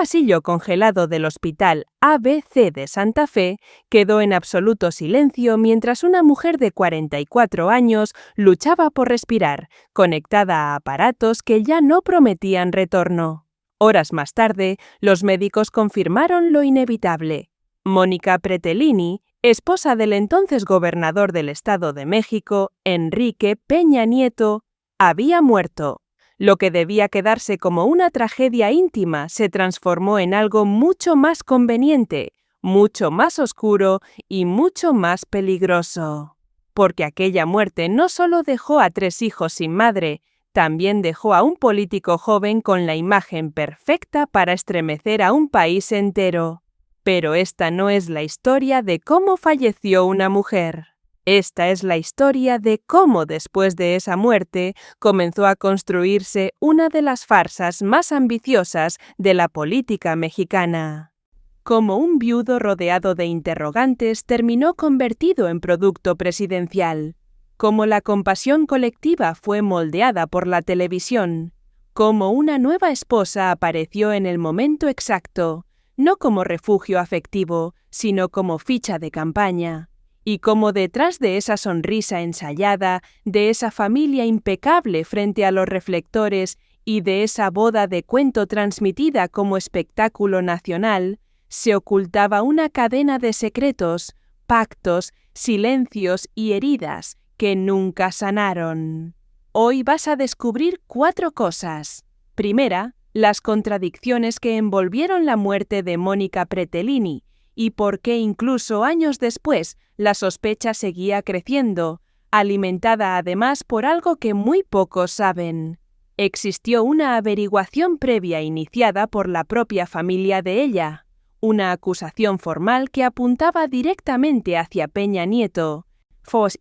pasillo congelado del Hospital ABC de Santa Fe quedó en absoluto silencio mientras una mujer de 44 años luchaba por respirar, conectada a aparatos que ya no prometían retorno. Horas más tarde, los médicos confirmaron lo inevitable. Mónica Pretelini, esposa del entonces gobernador del Estado de México, Enrique Peña Nieto, había muerto. Lo que debía quedarse como una tragedia íntima se transformó en algo mucho más conveniente, mucho más oscuro y mucho más peligroso. Porque aquella muerte no solo dejó a 3 hijos sin madre, también dejó a un político joven con la imagen perfecta para estremecer a un país entero. Pero esta no es la historia de cómo falleció una mujer. Esta es la historia de cómo después de esa muerte comenzó a construirse una de las farsas más ambiciosas de la política mexicana. Cómo un viudo rodeado de interrogantes terminó convertido en producto presidencial. Cómo la compasión colectiva fue moldeada por la televisión. Cómo una nueva esposa apareció en el momento exacto, no como refugio afectivo, sino como ficha de campaña. Y cómo detrás de esa sonrisa ensayada, de esa familia impecable frente a los reflectores y de esa boda de cuento transmitida como espectáculo nacional, se ocultaba una cadena de secretos, pactos, silencios y heridas que nunca sanaron. Hoy vas a descubrir 4 cosas. Primera, las contradicciones que envolvieron la muerte de Mónica Pretelini, y por qué incluso años después la sospecha seguía creciendo, alimentada además por algo que muy pocos saben. Existió una averiguación previa iniciada por la propia familia de ella, una acusación formal que apuntaba directamente hacia Peña Nieto,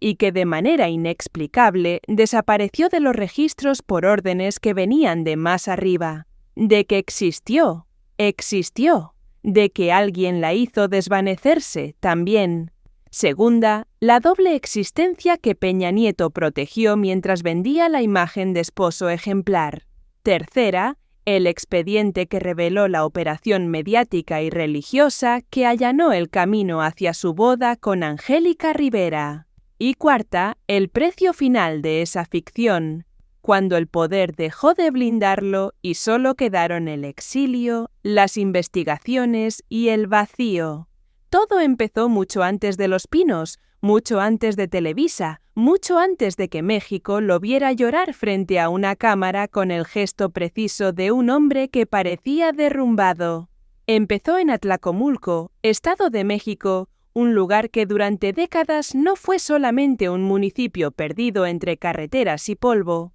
y que de manera inexplicable desapareció de los registros por órdenes que venían de más arriba. De que existió. De que alguien la hizo desvanecerse, también. Segunda, la doble existencia que Peña Nieto protegió mientras vendía la imagen de esposo ejemplar. Tercera, el expediente que reveló la operación mediática y religiosa que allanó el camino hacia su boda con Angélica Rivera. Y cuarta, el precio final de esa ficción, cuando el poder dejó de blindarlo y solo quedaron el exilio, las investigaciones y el vacío. Todo empezó mucho antes de Los Pinos, mucho antes de Televisa, mucho antes de que México lo viera llorar frente a una cámara con el gesto preciso de un hombre que parecía derrumbado. Empezó en Atlacomulco, Estado de México, un lugar que durante décadas no fue solamente un municipio perdido entre carreteras y polvo,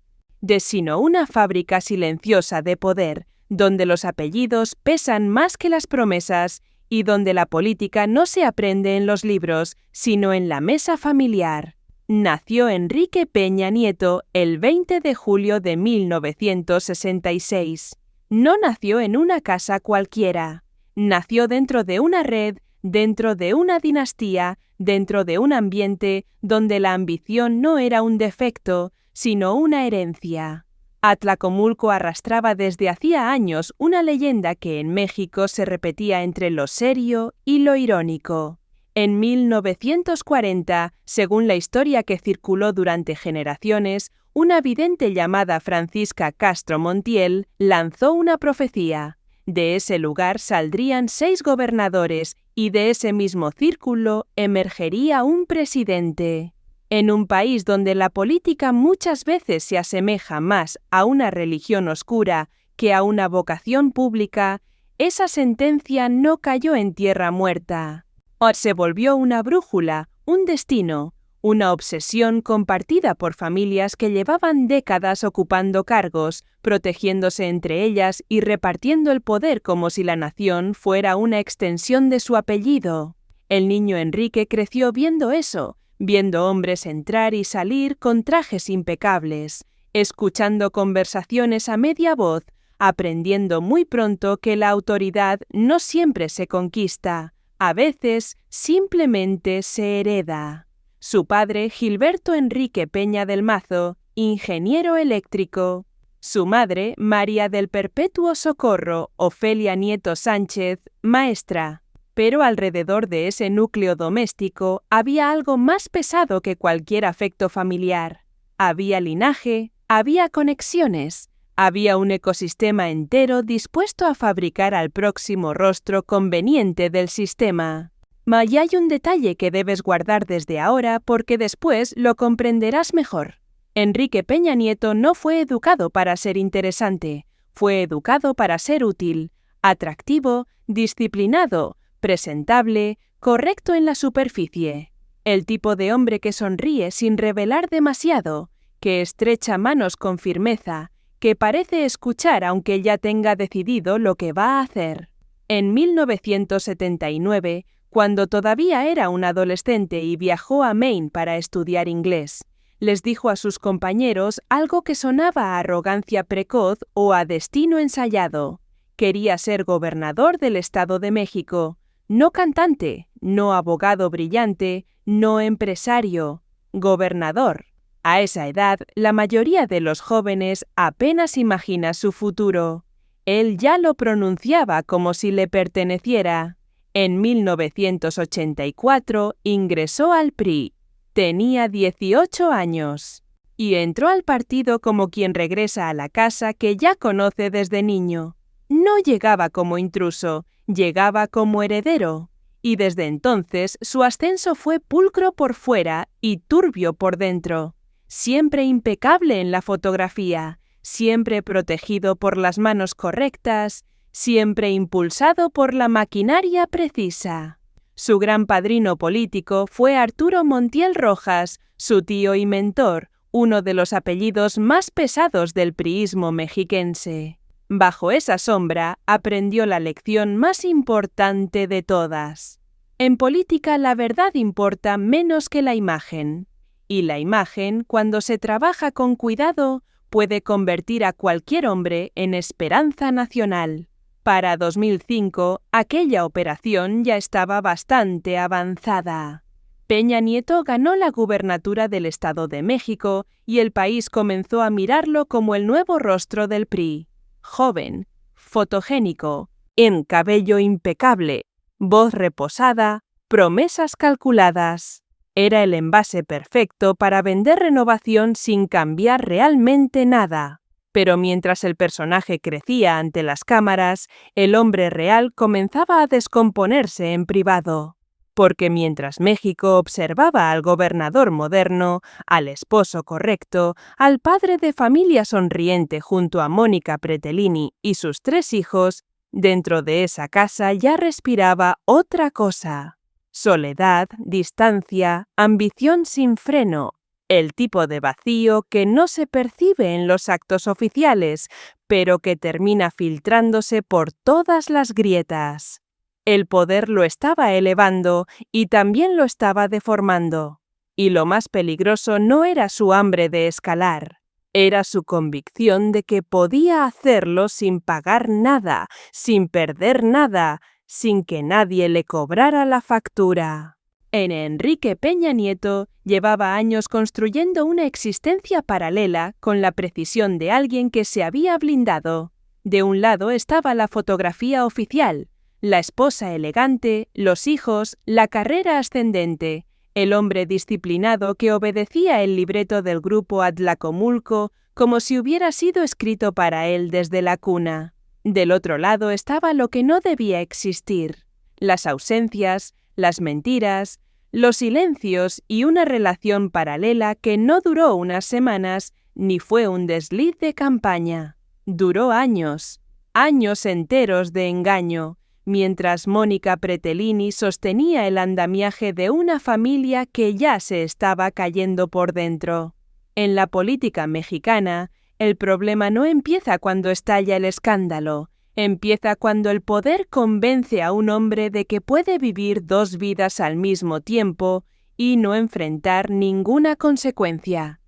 sino una fábrica silenciosa de poder, donde los apellidos pesan más que las promesas y donde la política no se aprende en los libros, sino en la mesa familiar. Nació Enrique Peña Nieto el 20 de julio de 1966. No nació en una casa cualquiera. Nació dentro de una red, dentro de una dinastía, dentro de un ambiente donde la ambición no era un defecto, sino una herencia. Atlacomulco arrastraba desde hacía años una leyenda que en México se repetía entre lo serio y lo irónico. En 1940, según la historia que circuló durante generaciones, una vidente llamada Francisca Castro Montiel lanzó una profecía. De ese lugar saldrían 6 gobernadores y de ese mismo círculo emergería un presidente. En un país donde la política muchas veces se asemeja más a una religión oscura que a una vocación pública, esa sentencia no cayó en tierra muerta. Se volvió una brújula, un destino, una obsesión compartida por familias que llevaban décadas ocupando cargos, protegiéndose entre ellas y repartiendo el poder como si la nación fuera una extensión de su apellido. El niño Enrique creció viendo eso, viendo hombres entrar y salir con trajes impecables, escuchando conversaciones a media voz, aprendiendo muy pronto que la autoridad no siempre se conquista, a veces simplemente se hereda. Su padre, Gilberto Enrique Peña del Mazo, ingeniero eléctrico. Su madre, María del Perpetuo Socorro Ofelia Nieto Sánchez, maestra. Pero alrededor de ese núcleo doméstico había algo más pesado que cualquier afecto familiar. Había linaje, había conexiones, había un ecosistema entero dispuesto a fabricar al próximo rostro conveniente del sistema. Y hay un detalle que debes guardar desde ahora porque después lo comprenderás mejor. Enrique Peña Nieto no fue educado para ser interesante, fue educado para ser útil, atractivo, disciplinado, presentable, correcto en la superficie. El tipo de hombre que sonríe sin revelar demasiado, que estrecha manos con firmeza, que parece escuchar aunque ya tenga decidido lo que va a hacer. En 1979, cuando todavía era un adolescente y viajó a Maine para estudiar inglés, les dijo a sus compañeros algo que sonaba a arrogancia precoz o a destino ensayado. Quería ser gobernador del Estado de México, no cantante, no abogado brillante, no empresario, gobernador. A esa edad, la mayoría de los jóvenes apenas imagina su futuro. Él ya lo pronunciaba como si le perteneciera. En 1984 ingresó al PRI. Tenía 18 años y entró al partido como quien regresa a la casa que ya conoce desde niño. No llegaba como intruso, llegaba como heredero, y desde entonces su ascenso fue pulcro por fuera y turbio por dentro. Siempre impecable en la fotografía, siempre protegido por las manos correctas, siempre impulsado por la maquinaria precisa. Su gran padrino político fue Arturo Montiel Rojas, su tío y mentor, uno de los apellidos más pesados del priismo mexiquense. Bajo esa sombra aprendió la lección más importante de todas. En política la verdad importa menos que la imagen, y la imagen, cuando se trabaja con cuidado, puede convertir a cualquier hombre en esperanza nacional. Para 2005, aquella operación ya estaba bastante avanzada. Peña Nieto ganó la gubernatura del Estado de México y el país comenzó a mirarlo como el nuevo rostro del PRI. Joven, fotogénico, en cabello impecable, voz reposada, promesas calculadas. Era el envase perfecto para vender renovación sin cambiar realmente nada. Pero mientras el personaje crecía ante las cámaras, el hombre real comenzaba a descomponerse en privado. Porque mientras México observaba al gobernador moderno, al esposo correcto, al padre de familia sonriente junto a Mónica Pretelini y sus 3 hijos, dentro de esa casa ya respiraba otra cosa. Soledad, distancia, ambición sin freno. El tipo de vacío que no se percibe en los actos oficiales, pero que termina filtrándose por todas las grietas. El poder lo estaba elevando y también lo estaba deformando. Y lo más peligroso no era su hambre de escalar, era su convicción de que podía hacerlo sin pagar nada, sin perder nada, sin que nadie le cobrara la factura. En Enrique Peña Nieto llevaba años construyendo una existencia paralela con la precisión de alguien que se había blindado. De un lado estaba la fotografía oficial, la esposa elegante, los hijos, la carrera ascendente, el hombre disciplinado que obedecía el libreto del grupo Atlacomulco como si hubiera sido escrito para él desde la cuna. Del otro lado estaba lo que no debía existir, las ausencias, las mentiras, los silencios y una relación paralela que no duró unas semanas ni fue un desliz de campaña. Duró años, años enteros de engaño, mientras Mónica Pretelini sostenía el andamiaje de una familia que ya se estaba cayendo por dentro. En la política mexicana, el problema no empieza cuando estalla el escándalo, empieza cuando el poder convence a un hombre de que puede vivir 2 vidas al mismo tiempo y no enfrentar ninguna consecuencia.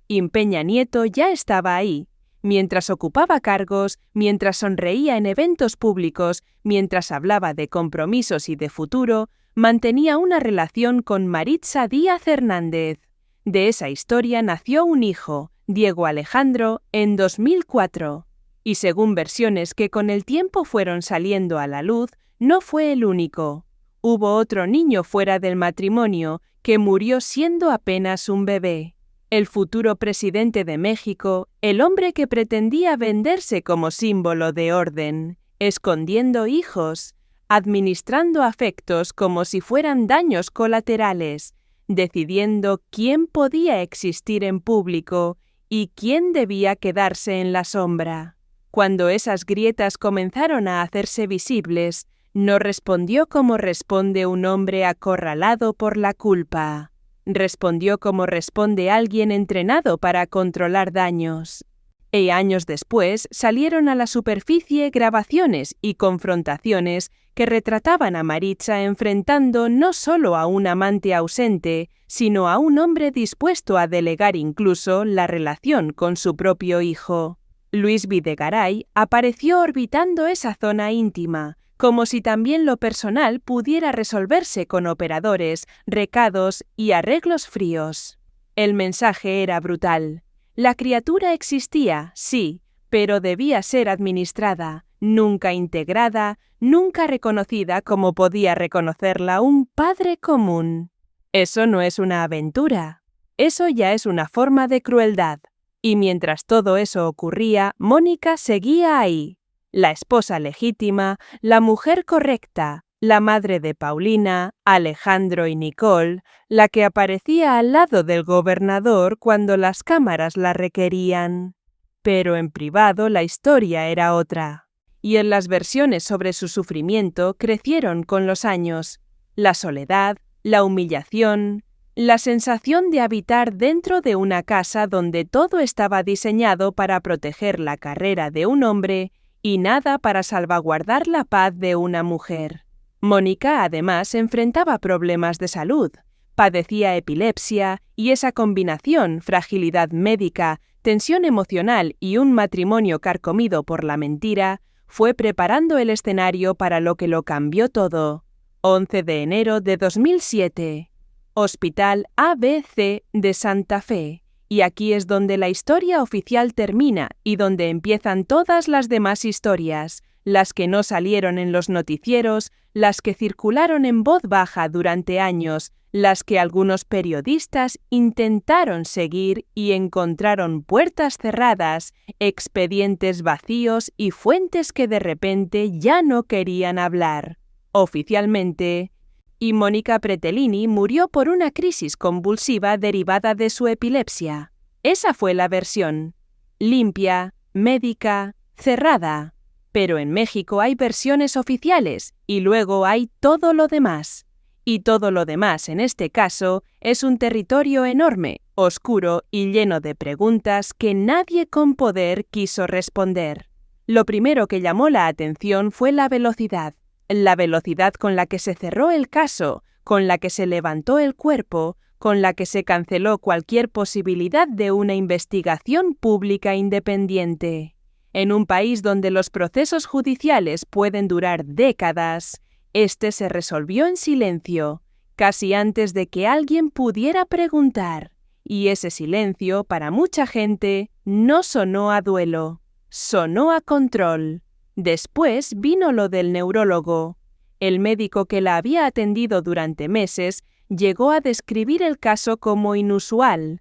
Y Peña Nieto ya estaba ahí. Mientras ocupaba cargos, mientras sonreía en eventos públicos, mientras hablaba de compromisos y de futuro, mantenía una relación con Maritza Díaz Hernández. De esa historia nació un hijo, Diego Alejandro, en 2004. Y según versiones que con el tiempo fueron saliendo a la luz, no fue el único. Hubo otro niño fuera del matrimonio que murió siendo apenas un bebé. El futuro presidente de México, el hombre que pretendía venderse como símbolo de orden, escondiendo hijos, administrando afectos como si fueran daños colaterales, decidiendo quién podía existir en público y quién debía quedarse en la sombra. Cuando esas grietas comenzaron a hacerse visibles, no respondió como responde un hombre acorralado por la culpa. Respondió como responde alguien entrenado para controlar daños. Y años después salieron a la superficie grabaciones y confrontaciones que retrataban a Maritza enfrentando no solo a un amante ausente, sino a un hombre dispuesto a delegar incluso la relación con su propio hijo. Luis Videgaray apareció orbitando esa zona íntima, como si también lo personal pudiera resolverse con operadores, recados y arreglos fríos. El mensaje era brutal. La criatura existía, sí, pero debía ser administrada, nunca integrada, nunca reconocida como podía reconocerla un padre común. Eso no es una aventura. Eso ya es una forma de crueldad. Y mientras todo eso ocurría, Mónica seguía ahí. La esposa legítima, la mujer correcta, la madre de Paulina, Alejandro y Nicole, la que aparecía al lado del gobernador cuando las cámaras la requerían. Pero en privado la historia era otra. Y en las versiones sobre su sufrimiento crecieron con los años. La soledad, la humillación, la sensación de habitar dentro de una casa donde todo estaba diseñado para proteger la carrera de un hombre y nada para salvaguardar la paz de una mujer. Mónica además enfrentaba problemas de salud, padecía epilepsia y esa combinación, fragilidad médica, tensión emocional y un matrimonio carcomido por la mentira, fue preparando el escenario para lo que lo cambió todo. 11 de enero de 2007. Hospital ABC de Santa Fe. Y aquí es donde la historia oficial termina y donde empiezan todas las demás historias, las que no salieron en los noticieros, las que circularon en voz baja durante años, las que algunos periodistas intentaron seguir y encontraron puertas cerradas, expedientes vacíos y fuentes que de repente ya no querían hablar. Oficialmente, y Mónica Pretelini murió por una crisis convulsiva derivada de su epilepsia. Esa fue la versión. Limpia, médica, cerrada. Pero en México hay versiones oficiales y luego hay todo lo demás. Y todo lo demás, en este caso, es un territorio enorme, oscuro y lleno de preguntas que nadie con poder quiso responder. Lo primero que llamó la atención fue la velocidad con la que se cerró el caso, con la que se levantó el cuerpo, con la que se canceló cualquier posibilidad de una investigación pública independiente. En un país donde los procesos judiciales pueden durar décadas, este se resolvió en silencio, casi antes de que alguien pudiera preguntar, y ese silencio, para mucha gente, no sonó a duelo, sonó a control. Después vino lo del neurólogo. El médico que la había atendido durante meses llegó a describir el caso como inusual,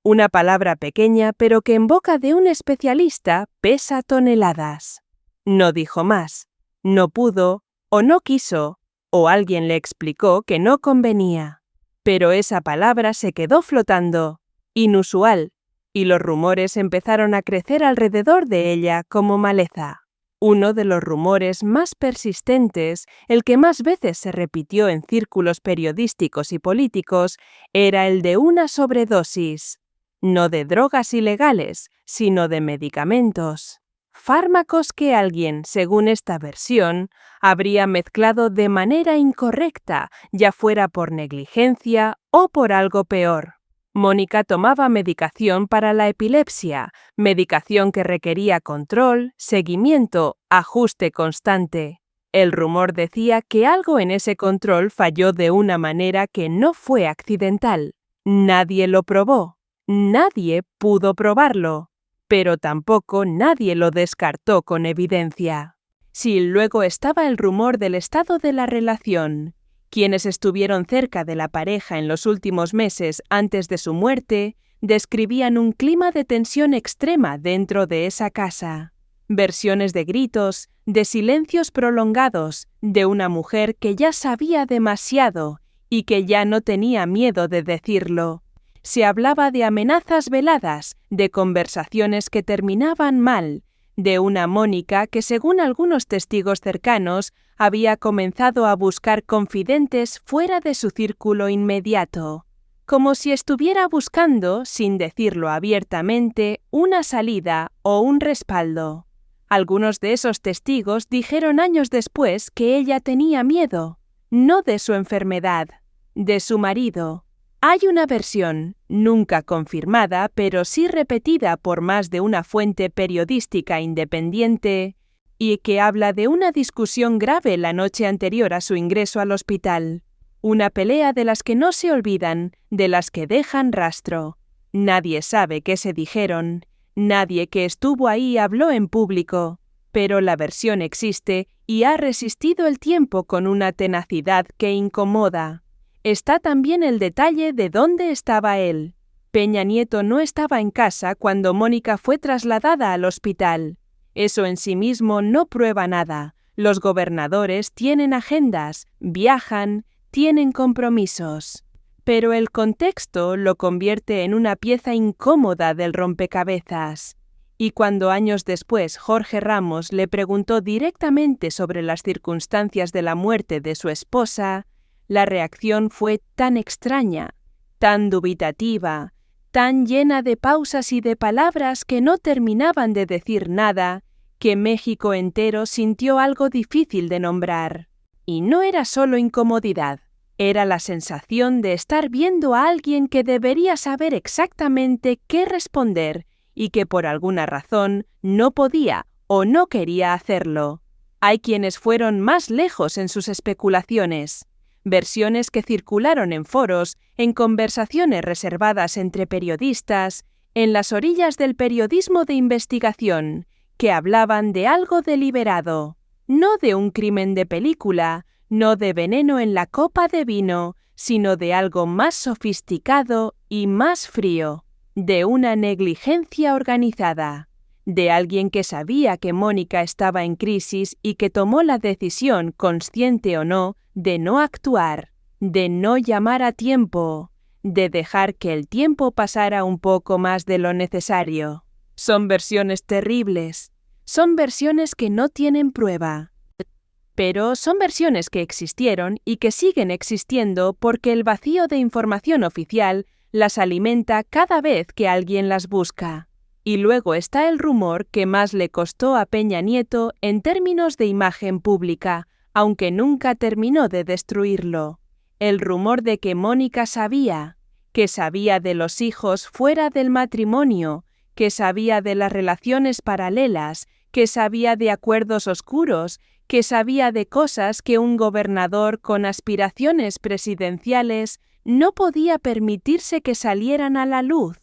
una palabra pequeña pero que en boca de un especialista pesa toneladas. No dijo más, no pudo, o no quiso, o alguien le explicó que no convenía. Pero esa palabra se quedó flotando, inusual, y los rumores empezaron a crecer alrededor de ella como maleza. Uno de los rumores más persistentes, el que más veces se repitió en círculos periodísticos y políticos, era el de una sobredosis. No de drogas ilegales, sino de medicamentos. Fármacos que alguien, según esta versión, habría mezclado de manera incorrecta, ya fuera por negligencia o por algo peor. Mónica tomaba medicación para la epilepsia, medicación que requería control, seguimiento, ajuste constante. El rumor decía que algo en ese control falló de una manera que no fue accidental. Nadie lo probó. Nadie pudo probarlo, pero tampoco nadie lo descartó con evidencia. Sí, luego estaba el rumor del estado de la relación. Quienes estuvieron cerca de la pareja en los últimos meses antes de su muerte describían un clima de tensión extrema dentro de esa casa. Versiones de gritos, de silencios prolongados, de una mujer que ya sabía demasiado y que ya no tenía miedo de decirlo. Se hablaba de amenazas veladas, de conversaciones que terminaban mal, de una Mónica que, según algunos testigos cercanos, había comenzado a buscar confidentes fuera de su círculo inmediato, como si estuviera buscando, sin decirlo abiertamente, una salida o un respaldo. Algunos de esos testigos dijeron años después que ella tenía miedo, no de su enfermedad, de su marido. Hay una versión, nunca confirmada, pero sí repetida por más de una fuente periodística independiente, y que habla de una discusión grave la noche anterior a su ingreso al hospital. Una pelea de las que no se olvidan, de las que dejan rastro. Nadie sabe qué se dijeron, nadie que estuvo ahí habló en público, pero la versión existe y ha resistido el tiempo con una tenacidad que incomoda. Está también el detalle de dónde estaba él. Peña Nieto no estaba en casa cuando Mónica fue trasladada al hospital. Eso en sí mismo no prueba nada. Los gobernadores tienen agendas, viajan, tienen compromisos. Pero el contexto lo convierte en una pieza incómoda del rompecabezas. Y cuando años después Jorge Ramos le preguntó directamente sobre las circunstancias de la muerte de su esposa, la reacción fue tan extraña, tan dubitativa, tan llena de pausas y de palabras que no terminaban de decir nada, que México entero sintió algo difícil de nombrar. Y no era solo incomodidad, era la sensación de estar viendo a alguien que debería saber exactamente qué responder y que por alguna razón no podía o no quería hacerlo. Hay quienes fueron más lejos en sus especulaciones. Versiones que circularon en foros, en conversaciones reservadas entre periodistas, en las orillas del periodismo de investigación, que hablaban de algo deliberado, no de un crimen de película, no de veneno en la copa de vino, sino de algo más sofisticado y más frío, de una negligencia organizada, de alguien que sabía que Mónica estaba en crisis y que tomó la decisión, consciente o no, de no actuar, de no llamar a tiempo, de dejar que el tiempo pasara un poco más de lo necesario. Son versiones terribles, son versiones que no tienen prueba, pero son versiones que existieron y que siguen existiendo porque el vacío de información oficial las alimenta cada vez que alguien las busca. Y luego está el rumor que más le costó a Peña Nieto en términos de imagen pública, aunque nunca terminó de destruirlo. El rumor de que Mónica sabía, que sabía de los hijos fuera del matrimonio, que sabía de las relaciones paralelas, que sabía de acuerdos oscuros, que sabía de cosas que un gobernador con aspiraciones presidenciales no podía permitirse que salieran a la luz.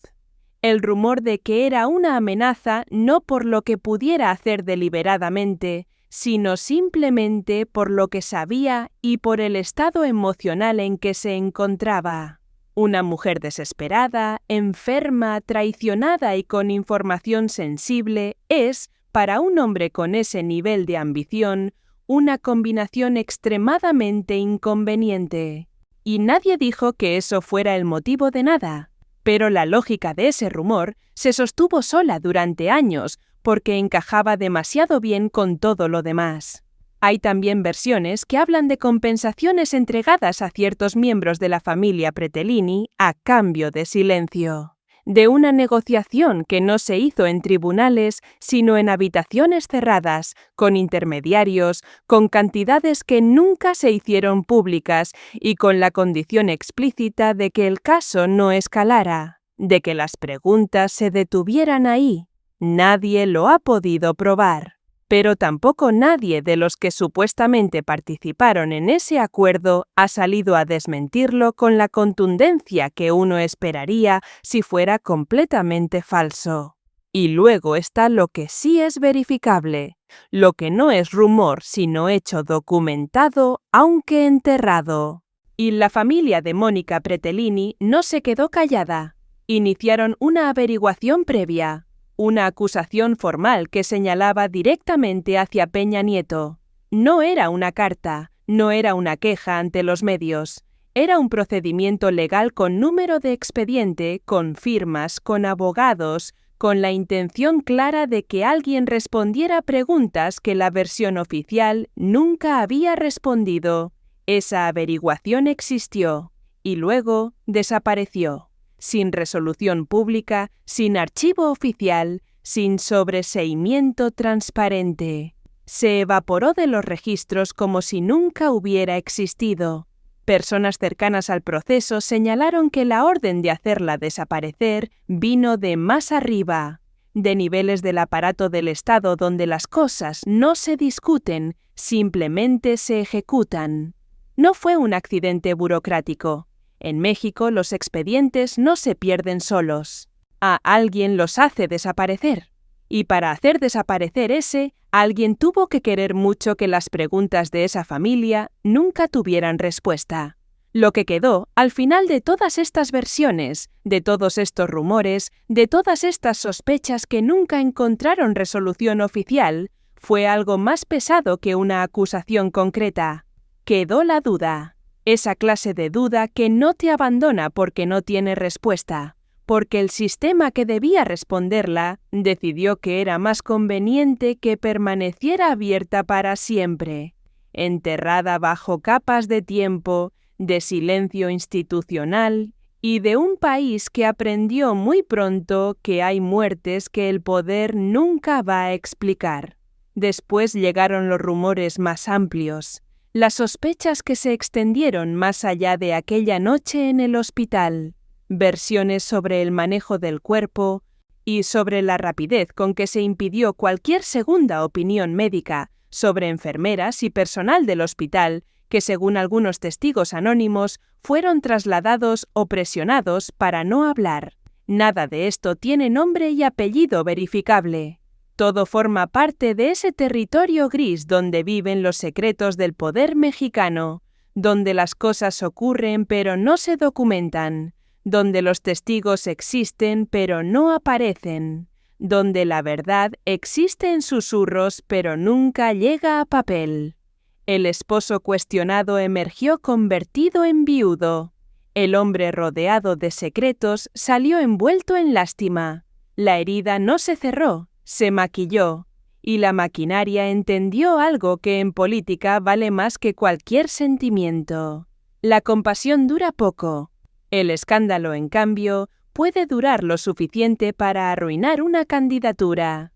El rumor de que era una amenaza no por lo que pudiera hacer deliberadamente, sino simplemente por lo que sabía y por el estado emocional en que se encontraba. Una mujer desesperada, enferma, traicionada y con información sensible es, para un hombre con ese nivel de ambición, una combinación extremadamente inconveniente. Y nadie dijo que eso fuera el motivo de nada. Pero la lógica de ese rumor se sostuvo sola durante años porque encajaba demasiado bien con todo lo demás. Hay también versiones que hablan de compensaciones entregadas a ciertos miembros de la familia Pretellini a cambio de silencio, de una negociación que no se hizo en tribunales, sino en habitaciones cerradas, con intermediarios, con cantidades que nunca se hicieron públicas y con la condición explícita de que el caso no escalara, de que las preguntas se detuvieran ahí. Nadie lo ha podido probar. Pero tampoco nadie de los que supuestamente participaron en ese acuerdo ha salido a desmentirlo con la contundencia que uno esperaría si fuera completamente falso. Y luego está lo que sí es verificable, lo que no es rumor sino hecho documentado, aunque enterrado. Y la familia de Mónica Pretelini no se quedó callada. Iniciaron una averiguación previa. Una acusación formal que señalaba directamente hacia Peña Nieto. No era una carta, no era una queja ante los medios. Era un procedimiento legal con número de expediente, con firmas, con abogados, con la intención clara de que alguien respondiera preguntas que la versión oficial nunca había respondido. Esa averiguación existió y luego desapareció. Sin resolución pública, sin archivo oficial, sin sobreseimiento transparente. Se evaporó de los registros como si nunca hubiera existido. Personas cercanas al proceso señalaron que la orden de hacerla desaparecer vino de más arriba, de niveles del aparato del Estado donde las cosas no se discuten, simplemente se ejecutan. No fue un accidente burocrático. En México los expedientes no se pierden solos. A alguien los hace desaparecer. Y para hacer desaparecer ese, alguien tuvo que querer mucho que las preguntas de esa familia nunca tuvieran respuesta. Lo que quedó, al final de todas estas versiones, de todos estos rumores, de todas estas sospechas que nunca encontraron resolución oficial, fue algo más pesado que una acusación concreta. Quedó la duda. Esa clase de duda que no te abandona porque no tiene respuesta, porque el sistema que debía responderla decidió que era más conveniente que permaneciera abierta para siempre, enterrada bajo capas de tiempo, de silencio institucional y de un país que aprendió muy pronto que hay muertes que el poder nunca va a explicar. Después llegaron los rumores más amplios, las sospechas que se extendieron más allá de aquella noche en el hospital, versiones sobre el manejo del cuerpo y sobre la rapidez con que se impidió cualquier segunda opinión médica sobre enfermeras y personal del hospital que, según algunos testigos anónimos, fueron trasladados o presionados para no hablar. Nada de esto tiene nombre y apellido verificable. Todo forma parte de ese territorio gris donde viven los secretos del poder mexicano, donde las cosas ocurren pero no se documentan, donde los testigos existen pero no aparecen, donde la verdad existe en susurros pero nunca llega a papel. El esposo cuestionado emergió convertido en viudo. El hombre rodeado de secretos salió envuelto en lástima. La herida no se cerró. Se maquilló, y la maquinaria entendió algo que en política vale más que cualquier sentimiento. La compasión dura poco. El escándalo, en cambio, puede durar lo suficiente para arruinar una candidatura.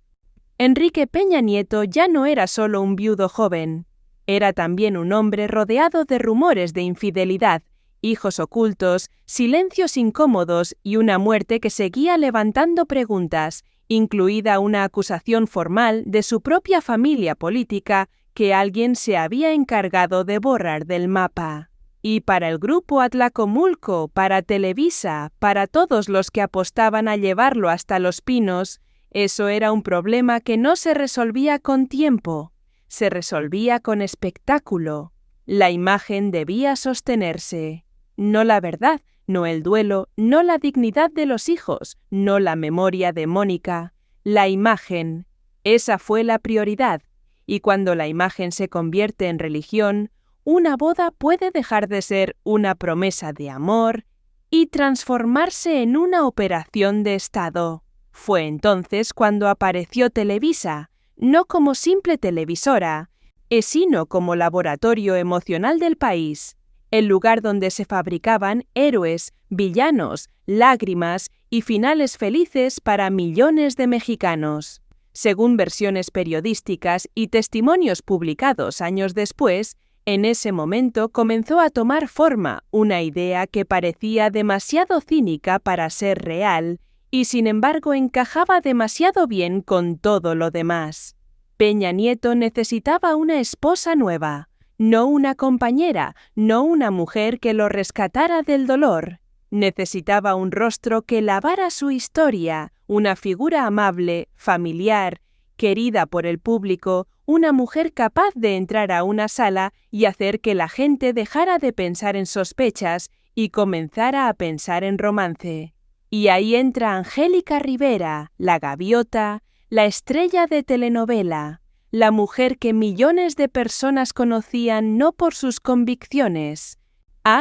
Enrique Peña Nieto ya no era solo un viudo joven. Era también un hombre rodeado de rumores de infidelidad, hijos ocultos, silencios incómodos y una muerte que seguía levantando preguntas, incluida una acusación formal de su propia familia política que alguien se había encargado de borrar del mapa. Y para el grupo Atlacomulco, para Televisa, para todos los que apostaban a llevarlo hasta Los Pinos, eso era un problema que no se resolvía con tiempo, se resolvía con espectáculo. La imagen debía sostenerse, no la verdad, no el duelo, no la dignidad de los hijos, no la memoria de Mónica, la imagen. Esa fue la prioridad, y cuando la imagen se convierte en religión, una boda puede dejar de ser una promesa de amor y transformarse en una operación de Estado. Fue entonces cuando apareció Televisa, no como simple televisora, sino como laboratorio emocional del país, el lugar donde se fabricaban héroes, villanos, lágrimas y finales felices para millones de mexicanos. Según versiones periodísticas y testimonios publicados años después, en ese momento comenzó a tomar forma una idea que parecía demasiado cínica para ser real y sin embargo encajaba demasiado bien con todo lo demás. Peña Nieto necesitaba una esposa nueva, no una compañera, no una mujer que lo rescatara del dolor. Necesitaba un rostro que lavara su historia, una figura amable, familiar, querida por el público, una mujer capaz de entrar a una sala y hacer que la gente dejara de pensar en sospechas y comenzara a pensar en romance. Y ahí entra Angélica Rivera, la gaviota, la estrella de telenovela, la mujer que millones de personas conocían no por sus convicciones,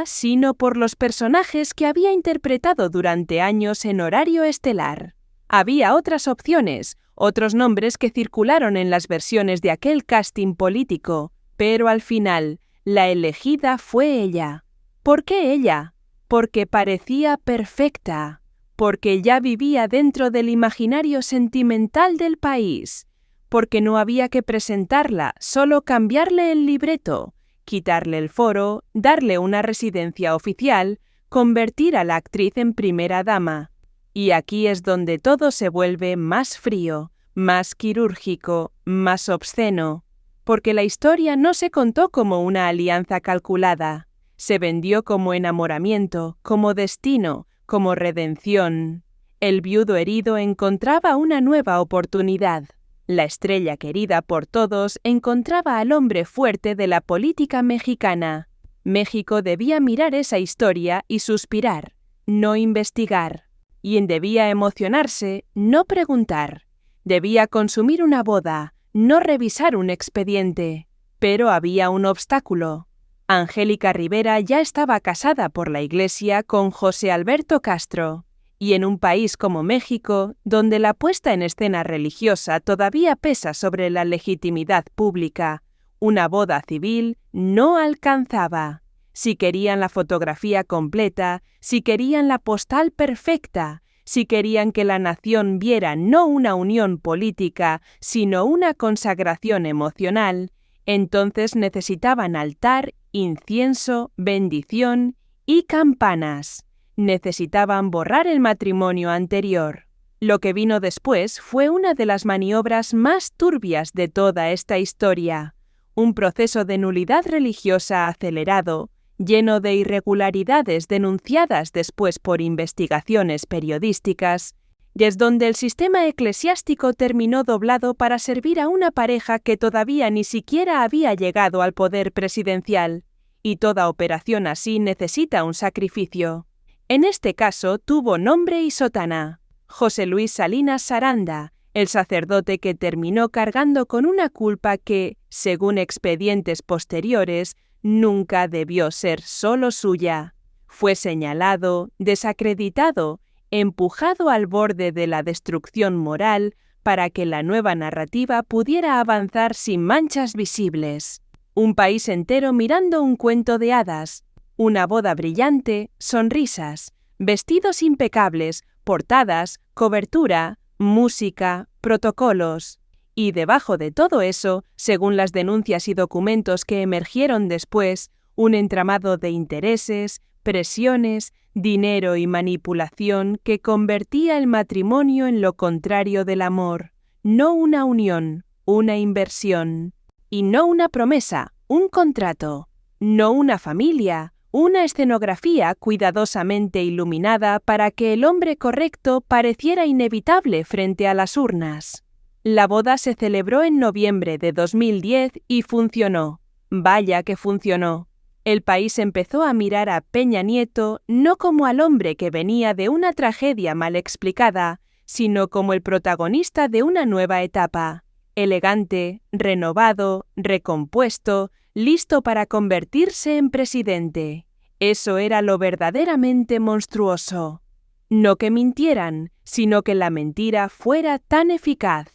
sino por los personajes que había interpretado durante años en horario estelar. Había otras opciones, otros nombres que circularon en las versiones de aquel casting político, pero al final, la elegida fue ella. ¿Por qué ella? Porque parecía perfecta, porque ya vivía dentro del imaginario sentimental del país, porque no había que presentarla, solo cambiarle el libreto, quitarle el foro, darle una residencia oficial, convertir a la actriz en primera dama. Y aquí es donde todo se vuelve más frío, más quirúrgico, más obsceno, porque la historia no se contó como una alianza calculada, se vendió como enamoramiento, como destino, como redención. El viudo herido encontraba una nueva oportunidad. La estrella querida por todos encontraba al hombre fuerte de la política mexicana. México debía mirar esa historia y suspirar, no investigar. Y debía emocionarse, no preguntar. Debía consumir una boda, no revisar un expediente. Pero había un obstáculo. Angélica Rivera ya estaba casada por la Iglesia con José Alberto Castro. Y en un país como México, donde la puesta en escena religiosa todavía pesa sobre la legitimidad pública, una boda civil no alcanzaba. Si querían la fotografía completa, si querían la postal perfecta, si querían que la nación viera no una unión política, sino una consagración emocional, entonces necesitaban altar, incienso, bendición y campanas. Necesitaban borrar el matrimonio anterior. Lo que vino después fue una de las maniobras más turbias de toda esta historia. Un proceso de nulidad religiosa acelerado, lleno de irregularidades denunciadas después por investigaciones periodísticas, y es donde el sistema eclesiástico terminó doblado para servir a una pareja que todavía ni siquiera había llegado al poder presidencial, y toda operación así necesita un sacrificio. En este caso tuvo nombre y sotana: José Luis Salinas Saranda, el sacerdote que terminó cargando con una culpa que, según expedientes posteriores, nunca debió ser solo suya. Fue señalado, desacreditado, empujado al borde de la destrucción moral para que la nueva narrativa pudiera avanzar sin manchas visibles. Un país entero mirando un cuento de hadas, una boda brillante, sonrisas, vestidos impecables, portadas, cobertura, música, protocolos. Y debajo de todo eso, según las denuncias y documentos que emergieron después, un entramado de intereses, presiones, dinero y manipulación que convertía el matrimonio en lo contrario del amor, no una unión, una inversión, y no una promesa, un contrato, no una familia, una escenografía cuidadosamente iluminada para que el hombre correcto pareciera inevitable frente a las urnas. La boda se celebró en noviembre de 2010 y funcionó. Vaya que funcionó. El país empezó a mirar a Peña Nieto no como al hombre que venía de una tragedia mal explicada, sino como el protagonista de una nueva etapa. Elegante, renovado, recompuesto, listo para convertirse en presidente. Eso era lo verdaderamente monstruoso. No que mintieran, sino que la mentira fuera tan eficaz.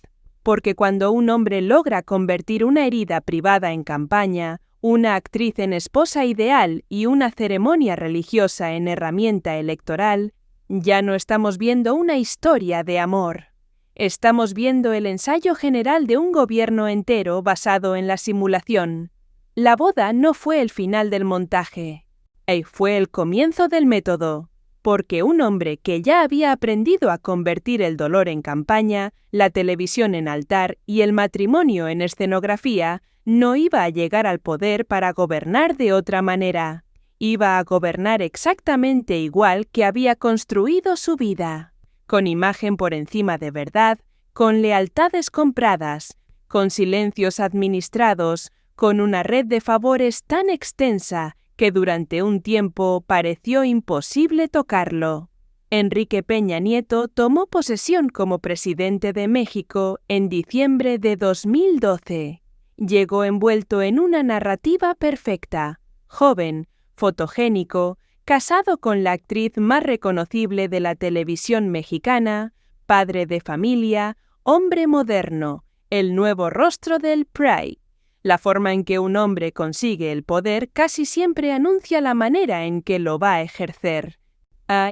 Porque cuando un hombre logra convertir una herida privada en campaña, una actriz en esposa ideal y una ceremonia religiosa en herramienta electoral, ya no estamos viendo una historia de amor. Estamos viendo el ensayo general de un gobierno entero basado en la simulación. La boda no fue el final del montaje, fue el comienzo del método. porque un hombre que ya había aprendido a convertir el dolor en campaña, la televisión en altar y el matrimonio en escenografía, no iba a llegar al poder para gobernar de otra manera. Iba a gobernar exactamente igual que había construido su vida, con imagen por encima de verdad, con lealtades compradas, con silencios administrados, con una red de favores tan extensa que durante un tiempo pareció imposible tocarlo. Enrique Peña Nieto tomó posesión como presidente de México en diciembre de 2012. Llegó envuelto en una narrativa perfecta, joven, fotogénico, casado con la actriz más reconocible de la televisión mexicana, padre de familia, hombre moderno, el nuevo rostro del PRI. La forma en que un hombre consigue el poder casi siempre anuncia la manera en que lo va a ejercer.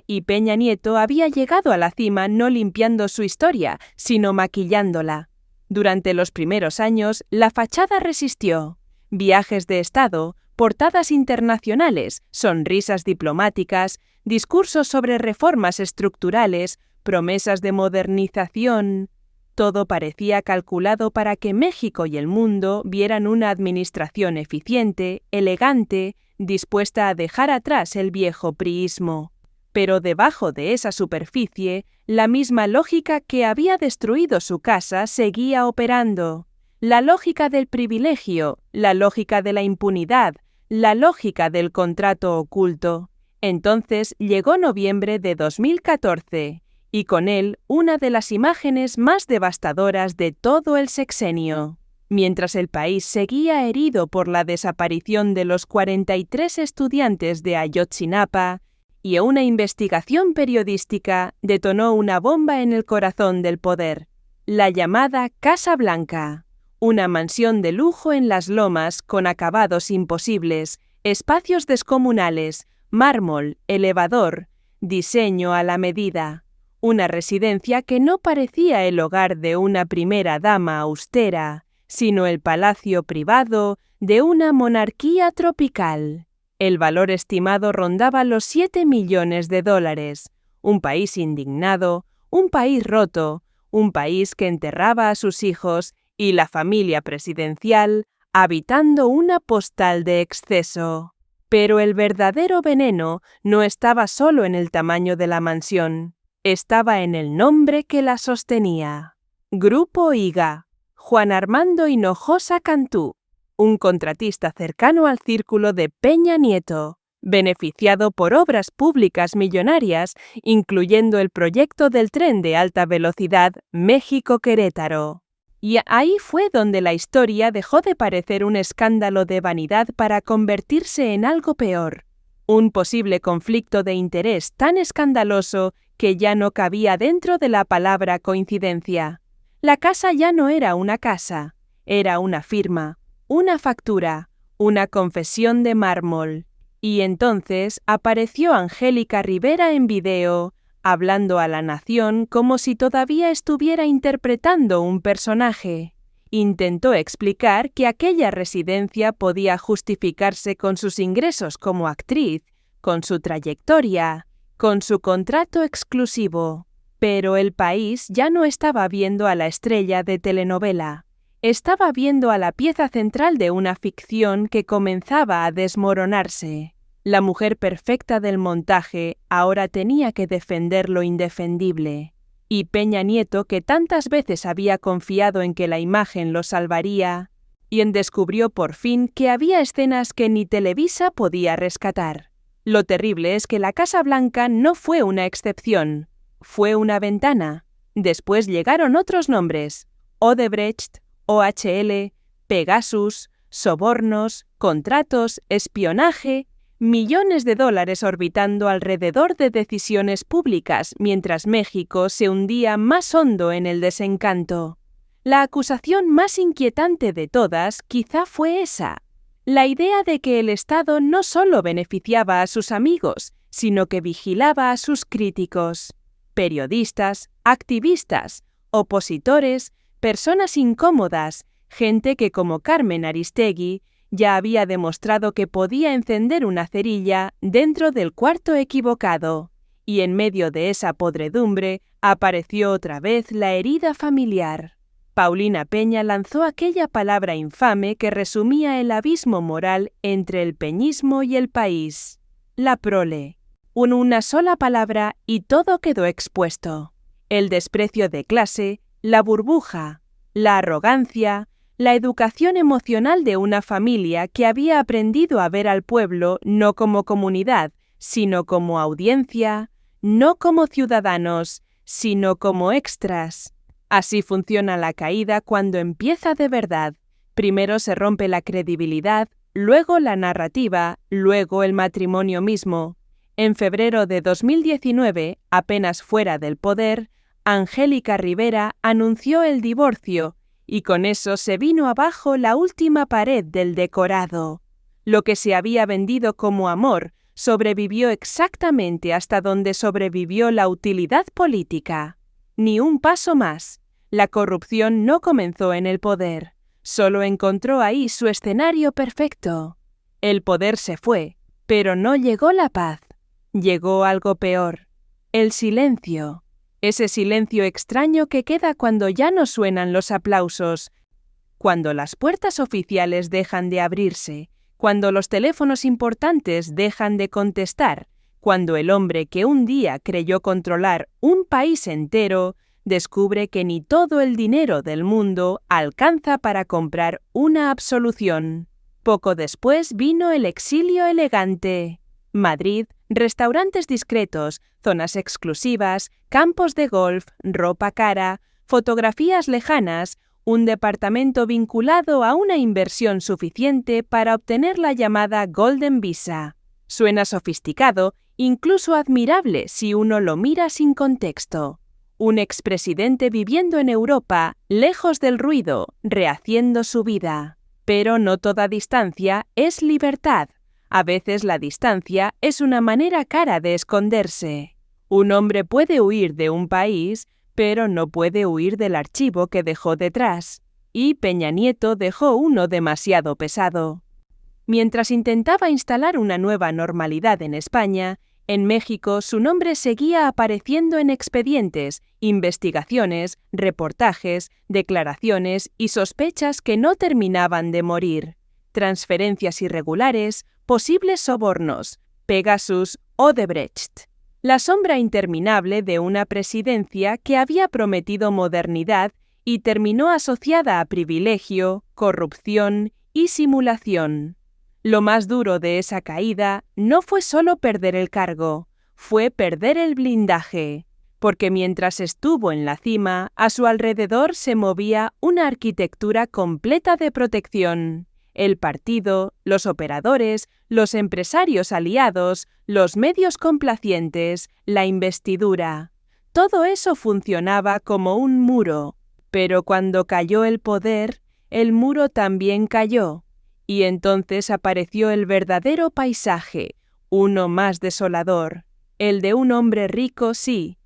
Y Peña Nieto había llegado a la cima no limpiando su historia, sino maquillándola. Durante los primeros años, la fachada resistió. Viajes de Estado, portadas internacionales, sonrisas diplomáticas, discursos sobre reformas estructurales, promesas de modernización. Todo parecía calculado para que México y el mundo vieran una administración eficiente, elegante, dispuesta a dejar atrás el viejo priismo. Pero debajo de esa superficie, la misma lógica que había destruido su casa seguía operando. La lógica del privilegio, la lógica de la impunidad, la lógica del contrato oculto. Entonces llegó noviembre de 2014. Y con él una de las imágenes más devastadoras de todo el sexenio. Mientras el país seguía herido por la desaparición de los 43 estudiantes de Ayotzinapa, y una investigación periodística detonó una bomba en el corazón del poder, la llamada Casa Blanca, una mansión de lujo en las lomas con acabados imposibles, espacios descomunales, mármol, elevador, diseño a la medida. Una residencia que no parecía el hogar de una primera dama austera, sino el palacio privado de una monarquía tropical. El valor estimado rondaba los $7 millones. Un país indignado, un país roto, un país que enterraba a sus hijos y la familia presidencial habitando una postal de exceso. Pero el verdadero veneno no estaba solo en el tamaño de la mansión. Estaba en el nombre que la sostenía. Grupo IGA, Juan Armando Hinojosa Cantú, un contratista cercano al círculo de Peña Nieto, beneficiado por obras públicas millonarias, incluyendo el proyecto del tren de alta velocidad México-Querétaro. Y ahí fue donde la historia dejó de parecer un escándalo de vanidad para convertirse en algo peor. Un posible conflicto de interés tan escandaloso que ya no cabía dentro de la palabra coincidencia. La casa ya no era una casa, era una firma, una factura, una confesión de mármol. Y entonces apareció Angélica Rivera en video, hablando a la nación como si todavía estuviera interpretando un personaje. Intentó explicar que aquella residencia podía justificarse con sus ingresos como actriz, con su trayectoria, con su contrato exclusivo. Pero el país ya no estaba viendo a la estrella de telenovela. Estaba viendo a la pieza central de una ficción que comenzaba a desmoronarse. La mujer perfecta del montaje ahora tenía que defender lo indefendible. Y Peña Nieto, que tantas veces había confiado en que la imagen lo salvaría, descubrió por fin que había escenas que ni Televisa podía rescatar. Lo terrible es que la Casa Blanca no fue una excepción, fue una ventana. Después llegaron otros nombres: Odebrecht, OHL, Pegasus, sobornos, contratos, espionaje, millones de dólares orbitando alrededor de decisiones públicas mientras México se hundía más hondo en el desencanto. La acusación más inquietante de todas quizá fue esa: la idea de que el Estado no solo beneficiaba a sus amigos, sino que vigilaba a sus críticos. Periodistas, activistas, opositores, personas incómodas, gente que como Carmen Aristegui ya había demostrado que podía encender una cerilla dentro del cuarto equivocado. y en medio de esa podredumbre apareció otra vez la herida familiar. Paulina Peña lanzó aquella palabra infame que resumía el abismo moral entre el peñismo y el país. La prole. Una sola palabra y todo quedó expuesto. El desprecio de clase, la burbuja, la arrogancia, la educación emocional de una familia que había aprendido a ver al pueblo no como comunidad, sino como audiencia, no como ciudadanos, sino como extras. Así funciona la caída cuando empieza de verdad. Primero se rompe la credibilidad, luego la narrativa, luego el matrimonio mismo. En febrero de 2019, apenas fuera del poder, Angélica Rivera anunció el divorcio y con eso se vino abajo la última pared del decorado. Lo que se había vendido como amor sobrevivió exactamente hasta donde sobrevivió la utilidad política. Ni un paso más. La corrupción no comenzó en el poder, solo encontró ahí su escenario perfecto. El poder se fue, pero no llegó la paz. Llegó algo peor, el silencio. Ese silencio extraño que queda cuando ya no suenan los aplausos, cuando las puertas oficiales dejan de abrirse, cuando los teléfonos importantes dejan de contestar, cuando el hombre que un día creyó controlar un país entero descubre que ni todo el dinero del mundo alcanza para comprar una absolución. Poco después vino el exilio elegante. Madrid, restaurantes discretos, zonas exclusivas, campos de golf, ropa cara, fotografías lejanas, un departamento vinculado a una inversión suficiente para obtener la llamada Golden Visa. Suena sofisticado, incluso admirable si uno lo mira sin contexto. Un expresidente viviendo en Europa, lejos del ruido, rehaciendo su vida. Pero no toda distancia es libertad. A veces la distancia es una manera cara de esconderse. Un hombre puede huir de un país, pero no puede huir del archivo que dejó detrás. Y Peña Nieto dejó uno demasiado pesado. Mientras intentaba instalar una nueva normalidad en España, en México su nombre seguía apareciendo en expedientes, investigaciones, reportajes, declaraciones y sospechas que no terminaban de morir. Transferencias irregulares, posibles sobornos, Pegasus, Odebrecht. La sombra interminable de una presidencia que había prometido modernidad y terminó asociada a privilegio, corrupción y simulación. Lo más duro de esa caída no fue solo perder el cargo, fue perder el blindaje, porque mientras estuvo en la cima, a su alrededor se movía una arquitectura completa de protección. El partido, los operadores, los empresarios aliados, los medios complacientes, la investidura. Todo eso funcionaba como un muro, pero cuando cayó el poder, el muro también cayó. Y entonces apareció el verdadero paisaje, uno más desolador, el de un hombre rico, sí,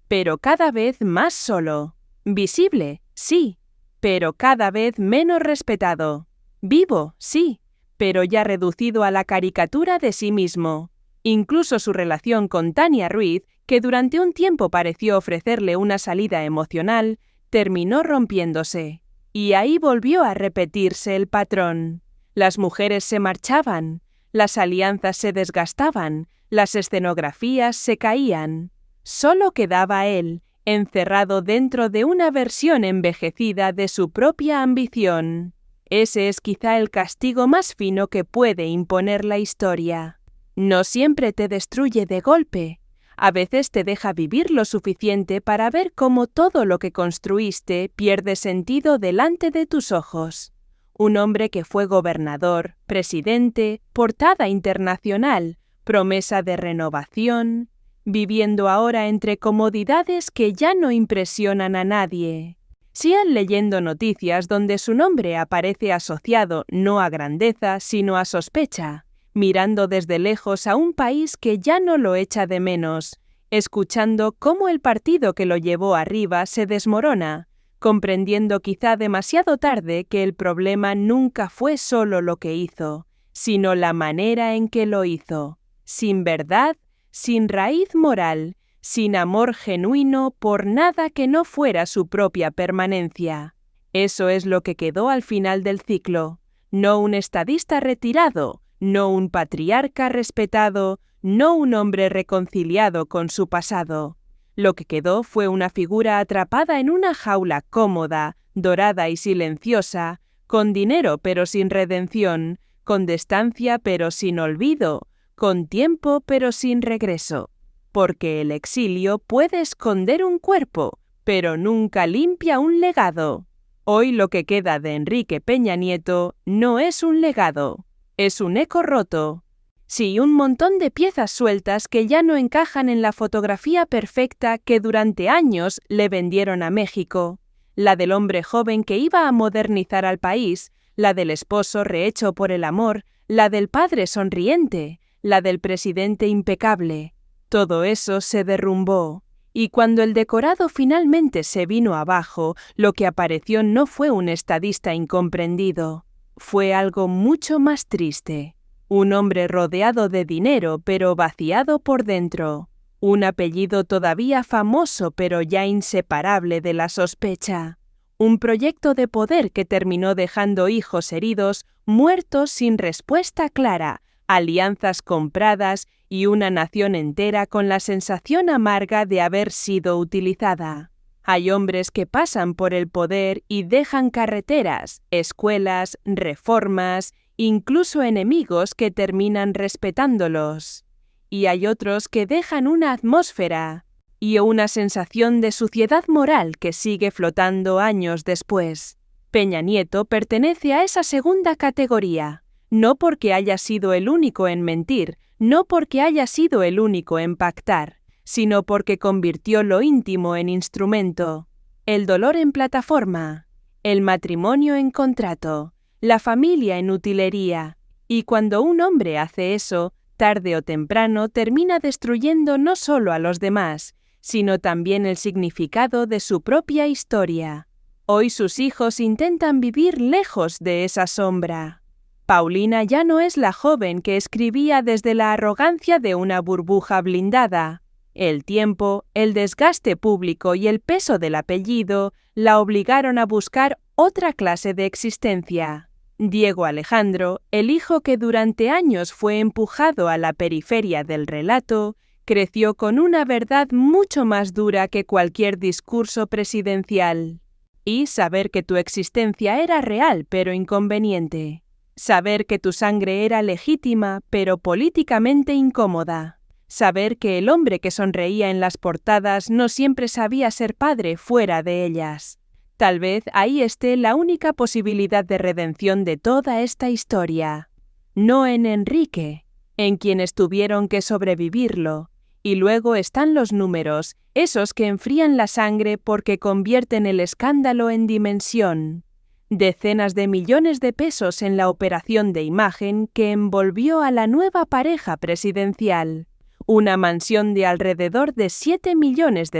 pero cada vez más solo. Visible, sí, pero cada vez menos respetado. Vivo, sí, pero ya reducido a la caricatura de sí mismo. Incluso su relación con Tania Ruiz, que durante un tiempo pareció ofrecerle una salida emocional, terminó rompiéndose. Y ahí volvió a repetirse el patrón. Las mujeres se marchaban, las alianzas se desgastaban, las escenografías se caían. Solo quedaba él, encerrado dentro de una versión envejecida de su propia ambición. Ese es quizá el castigo más fino que puede imponer la historia. No siempre te destruye de golpe. A veces te deja vivir lo suficiente para ver cómo todo lo que construiste pierde sentido delante de tus ojos. Un hombre que fue gobernador, presidente, portada internacional, promesa de renovación, viviendo ahora entre comodidades que ya no impresionan a nadie. Sigan leyendo noticias donde su nombre aparece asociado no a grandeza, sino a sospecha, mirando desde lejos a un país que ya no lo echa de menos, escuchando cómo el partido que lo llevó arriba se desmorona, comprendiendo quizá demasiado tarde que el problema nunca fue solo lo que hizo, sino la manera en que lo hizo, sin verdad, sin raíz moral, sin amor genuino por nada que no fuera su propia permanencia. Eso es lo que quedó al final del ciclo. No un estadista retirado, no un patriarca respetado, no un hombre reconciliado con su pasado. Lo que quedó fue una figura atrapada en una jaula cómoda, dorada y silenciosa, con dinero pero sin redención, con distancia pero sin olvido, con tiempo pero sin regreso. Porque el exilio puede esconder un cuerpo, pero nunca limpia un legado. Hoy lo que queda de Enrique Peña Nieto no es un legado, es un eco roto. Sí, un montón de piezas sueltas que ya no encajan en la fotografía perfecta que durante años le vendieron a México. La del hombre joven que iba a modernizar al país, la del esposo rehecho por el amor, la del padre sonriente, la del presidente impecable. Todo eso se derrumbó. Y cuando el decorado finalmente se vino abajo, lo que apareció no fue un estadista incomprendido. Fue algo mucho más triste. Un hombre rodeado de dinero pero vaciado por dentro. Un apellido todavía famoso pero ya inseparable de la sospecha. Un proyecto de poder que terminó dejando hijos heridos, muertos sin respuesta clara, alianzas compradas y una nación entera con la sensación amarga de haber sido utilizada. Hay hombres que pasan por el poder y dejan carreteras, escuelas, reformas, incluso enemigos que terminan respetándolos. Y hay otros que dejan una atmósfera y una sensación de suciedad moral que sigue flotando años después. Peña Nieto pertenece a esa segunda categoría, no porque haya sido el único en mentir, no porque haya sido el único en pactar, sino porque convirtió lo íntimo en instrumento, el dolor en plataforma, el matrimonio en contrato, la familia en utilería, y cuando un hombre hace eso, tarde o temprano termina destruyendo no solo a los demás, sino también el significado de su propia historia. Hoy sus hijos intentan vivir lejos de esa sombra. Paulina ya no es la joven que escribía desde la arrogancia de una burbuja blindada. El tiempo, el desgaste público y el peso del apellido la obligaron a buscar otra clase de existencia. Diego Alejandro, el hijo que durante años fue empujado a la periferia del relato, creció con una verdad mucho más dura que cualquier discurso presidencial. Y saber que tu existencia era real pero inconveniente. Saber que tu sangre era legítima pero políticamente incómoda. Saber que el hombre que sonreía en las portadas no siempre sabía ser padre fuera de ellas. Tal vez ahí esté la única posibilidad de redención de toda esta historia. No en Enrique, en quienes tuvieron que sobrevivirlo. Y luego están los números, esos que enfrían la sangre porque convierten el escándalo en dimensión. Decenas de millones de pesos en la operación de imagen que envolvió a la nueva pareja presidencial. Una mansión de alrededor de $7 millones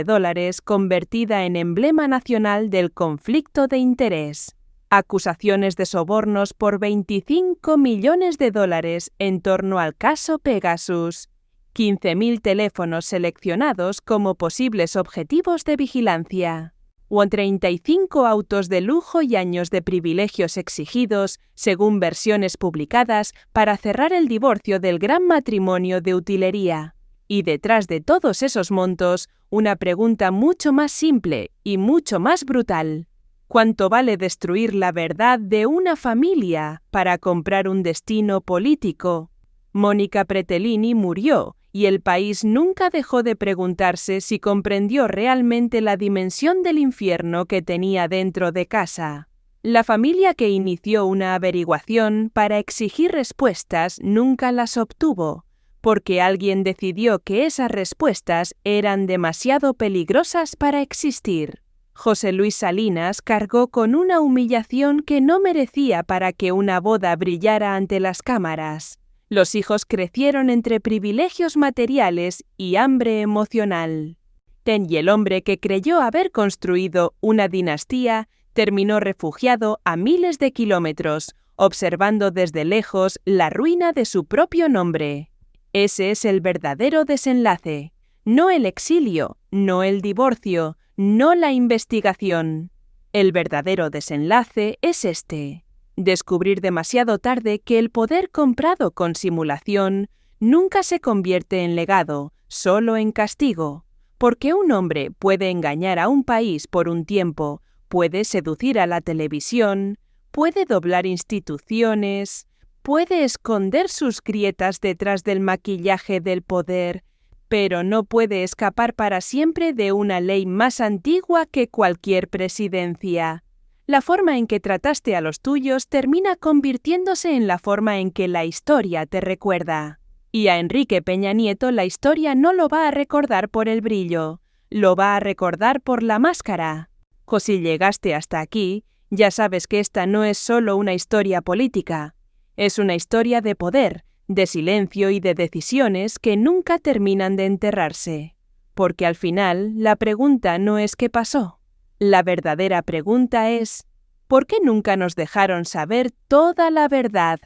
convertida en emblema nacional del conflicto de interés. Acusaciones de sobornos por $25 millones en torno al caso Pegasus. 15.000 teléfonos seleccionados como posibles objetivos de vigilancia. O 35 autos de lujo y años de privilegios exigidos, según versiones publicadas, para cerrar el divorcio del gran matrimonio de utilería. Y detrás de todos esos montos, una pregunta mucho más simple y mucho más brutal. ¿Cuánto vale destruir la verdad de una familia para comprar un destino político? Mónica Pretelini murió, y el país nunca dejó de preguntarse si comprendió realmente la dimensión del infierno que tenía dentro de casa. La familia que inició una averiguación para exigir respuestas nunca las obtuvo, porque alguien decidió que esas respuestas eran demasiado peligrosas para existir. José Luis Salinas cargó con una humillación que no merecía para que una boda brillara ante las cámaras. Los hijos crecieron entre privilegios materiales y hambre emocional. Y el hombre que creyó haber construido una dinastía terminó refugiado a miles de kilómetros, observando desde lejos la ruina de su propio nombre. Ese es el verdadero desenlace, no el exilio, no el divorcio, no la investigación. El verdadero desenlace es este: descubrir demasiado tarde que el poder comprado con simulación nunca se convierte en legado, solo en castigo, porque un hombre puede engañar a un país por un tiempo, puede seducir a la televisión, puede doblar instituciones, puede esconder sus grietas detrás del maquillaje del poder, pero no puede escapar para siempre de una ley más antigua que cualquier presidencia. La forma en que trataste a los tuyos termina convirtiéndose en la forma en que la historia te recuerda. Y a Enrique Peña Nieto la historia no lo va a recordar por el brillo, lo va a recordar por la máscara. O si llegaste hasta aquí, ya sabes que esta no es solo una historia política, es una historia de poder, de silencio y de decisiones que nunca terminan de enterrarse. Porque al final, la pregunta no es qué pasó. La verdadera pregunta es, ¿por qué nunca nos dejaron saber toda la verdad?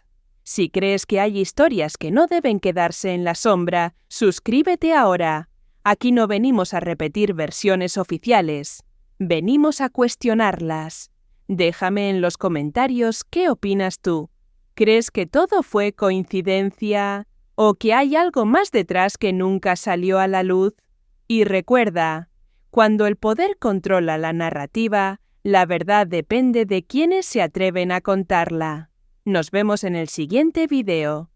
Si crees que hay historias que no deben quedarse en la sombra, suscríbete ahora. Aquí no venimos a repetir versiones oficiales, venimos a cuestionarlas. Déjame en los comentarios qué opinas tú. ¿Crees que todo fue coincidencia? ¿O que hay algo más detrás que nunca salió a la luz? Y recuerda, cuando el poder controla la narrativa, la verdad depende de quienes se atreven a contarla. Nos vemos en el siguiente video.